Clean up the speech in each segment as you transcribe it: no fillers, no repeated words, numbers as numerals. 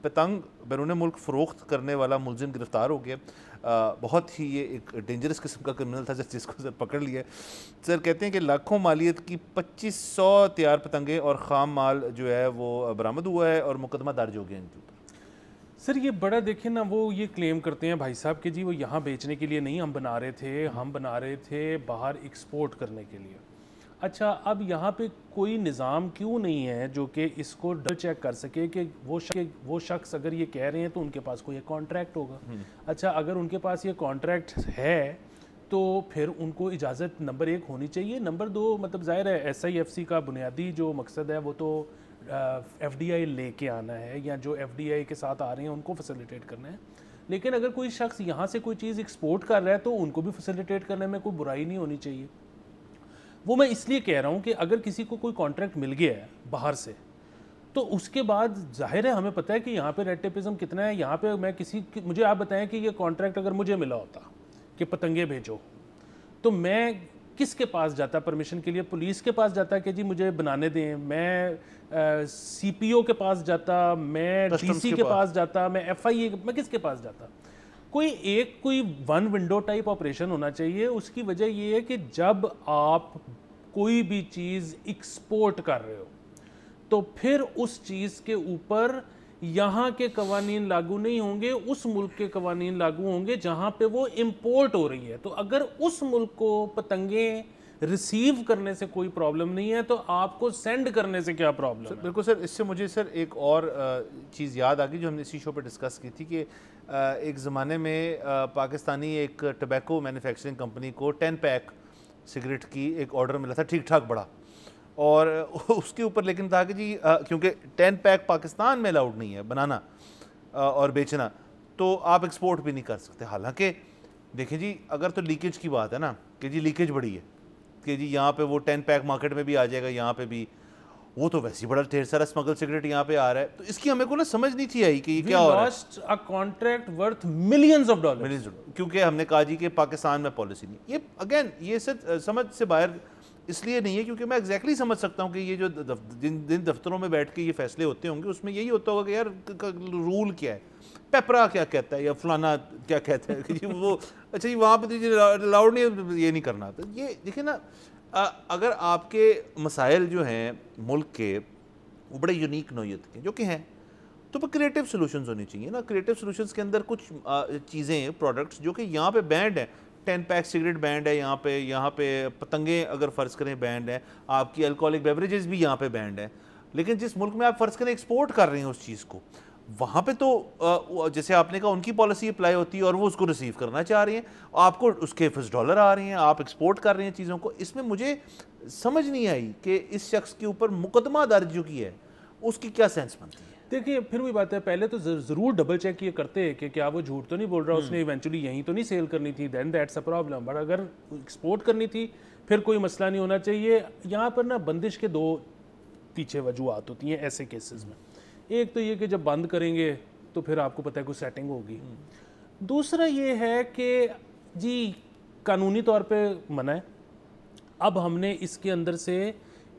پتنگ بیرون ملک فروخت کرنے والا ملزم گرفتار ہو گیا. بہت ہی یہ ایک ڈینجرس قسم کا کرمنل تھا جس کو سر پکڑ لیا. سر کہتے ہیں کہ لاکھوں مالیت کی 2500 تیار پتنگیں اور خام مال جو ہے وہ برآمد ہوا ہے اور مقدمہ درج ہو گیا ان کے اوپر. سر یہ بڑا دیکھیں نا, وہ یہ کلیم کرتے ہیں بھائی صاحب کہ جی وہ یہاں بیچنے کے لیے نہیں ہم بنا رہے تھے باہر ایکسپورٹ کرنے کے لیے. اچھا, اب یہاں پہ کوئی نظام کیوں نہیں ہے جو کہ اس کو ڈبل چیک کر سکے کہ وہ شخص اگر یہ کہہ رہے ہیں تو ان کے پاس کوئی کانٹریکٹ ہوگا. اچھا, اگر ان کے پاس یہ کانٹریکٹ ہے تو پھر ان کو اجازت نمبر 1 ہونی چاہیے. نمبر 2 مطلب ظاہر ہے SIFC کا بنیادی جو مقصد ہے وہ تو FDI لے کے آنا ہے, یا جو FDI کے ساتھ آ رہے ہیں ان کو فیسیلیٹیٹ کرنا ہے. لیکن اگر کوئی شخص یہاں سے کوئی چیز ایکسپورٹ کر رہا ہے تو ان کو بھی فیسیلیٹیٹ کرنے میں کوئی برائی نہیں ہونی چاہیے. وہ میں اس لیے کہہ رہا ہوں کہ اگر کسی کو کوئی کانٹریکٹ مل گیا ہے باہر سے تو اس کے بعد ظاہر ہے ہمیں پتہ ہے کہ یہاں پہ ریڈ ٹیپزم کتنا ہے. یہاں پہ میں مجھے آپ بتائیں کہ یہ کانٹریکٹ اگر مجھے ملا ہوتا کہ پتنگیں بھیجو, تو میں کس کے پاس جاتا پرمیشن کے لیے؟ پولیس کے پاس جاتا کہ جی مجھے بنانے دیں, میں CPO کے پاس جاتا, میں DC کے پاس جاتا, میں FIA, میں کس کے پاس جاتا؟ کوئی ون ونڈو ٹائپ آپریشن ہونا چاہیے. اس کی وجہ یہ ہے کہ جب آپ کوئی بھی چیز ایکسپورٹ کر رہے ہو تو پھر اس چیز کے اوپر یہاں کے قوانین لاگو نہیں ہوں گے, اس ملک کے قوانین لاگو ہوں گے جہاں پہ وہ امپورٹ ہو رہی ہے. تو اگر اس ملک کو پتنگیں ریسیو کرنے سے کوئی پرابلم نہیں ہے تو آپ کو سینڈ کرنے سے کیا پرابلم ہے؟ بالکل سر, اس سے مجھے سر ایک اور چیز یاد آ گئی جو ہم نے اسی شو پہ ڈسکس کی تھی کہ ایک زمانے میں پاکستانی ایک ٹبیکو مینوفیکچرنگ کمپنی کو 10 پیک سگریٹ کی ایک آرڈر ملا تھا ٹھیک ٹھاک بڑا, اور اس کے اوپر لیکن تھا کہ جی کیونکہ 10 پیک پاکستان میں الاؤڈ نہیں ہے بنانا اور بیچنا, تو آپ ایکسپورٹ بھی نہیں کر سکتے. حالانکہ دیکھیں جی اگر تو لیکیج کی بات ہے نا کہ جی لیکیج بڑی ہے کہ جی یہاں پہ وہ 10 پیک مارکیٹ میں بھی آ جائے گا, یہاں پہ بھی وہ تو ویسے بڑا ڈھیر سارا اسمگل سگریٹ یہاں پہ آ رہا ہے. تو اس کی ہمیں کو نا سمجھ نہیں تھی آئی کہ یہ کیا ہو رہا ہے. Contract worth millions of dollar, کیونکہ ہم نے کہا جی کہ پاکستان میں پالیسی نہیں. یہ اگین یہ سمجھ سے باہر اس لیے نہیں ہے کیونکہ میں ایگزیکٹلی سمجھ سکتا ہوں کہ یہ جو جن دفتروں میں بیٹھ کے یہ فیصلے ہوتے ہوں گے اس میں یہی ہوتا ہوگا کہ یار رول کیا ہے, پیپرا کیا کہتا ہے یا فلانا کیا کہتا ہے کہ جی وہ اچھا جی وہاں پہ الاؤڈ نہیں, یہ نہیں کرنا. تو یہ دیکھیں نا, اگر آپ کے مسائل جو ہیں ملک کے وہ بڑے یونیک نوعیت کے جو کہ ہیں تو پھر کریٹیو سولوشنز ہونی چاہیے نا. کریٹیو سولوشنز کے اندر کچھ چیزیں پروڈکٹس جو کہ یہاں پہ بینڈ ہیں, 10 پیک سگریٹ بینڈ ہے یہاں پہ پتنگیں اگر فرض کریں بینڈ ہے, آپ کی الکوہولک بیوریجز بھی یہاں پہ بینڈ ہے. لیکن جس ملک میں آپ فرض کریں ایکسپورٹ کر رہے ہیں اس چیز کو, وہاں پہ تو جیسے آپ نے کہا ان کی پالیسی اپلائی ہوتی ہے اور وہ اس کو ریسیو کرنا چاہ رہی ہیں, آپ کو اس کے $$ آ رہے ہیں, آپ ایکسپورٹ کر رہے ہیں چیزوں کو. اس میں مجھے سمجھ نہیں آئی کہ اس شخص کے اوپر مقدمہ درج جو کی ہے اس کی کیا سینس بنتی ہے. دیکھیے پھر وہی بات ہے, پہلے تو ضرور ڈبل چیک یہ کرتے ہیں کہ کیا وہ جھوٹ تو نہیں بول رہا, اس نے ایونچولی یہیں تو نہیں سیل کرنی تھی, then that's a problem. But اگر ایکسپورٹ کرنی تھی پھر کوئی مسئلہ نہیں ہونا چاہیے. یہاں پر نا بندش کے 2 پیچھے وجوہات ہوتی ہیں ایسے کیسز میں. ایک تو یہ کہ جب بند کریں گے تو پھر آپ کو پتہ ہے کوئی سیٹنگ ہوگی. دوسرا یہ ہے کہ جی قانونی طور پہ منع ہے, اب ہم نے اس کے اندر سے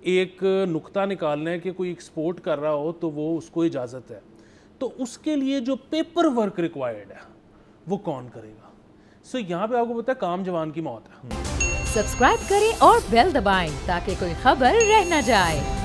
ایک نقطہ نکالنا ہے کہ کوئی ایکسپورٹ کر رہا ہو تو وہ اس کو اجازت ہے, تو اس کے لیے جو پیپر ورک ریکوائرڈ ہے وہ کون کرے گا. سو یہاں پہ آپ کو پتہ ہے کام جوان کی موت ہے. سبسکرائب کریں اور بیل دبائیں تاکہ کوئی خبر رہ نہ جائے.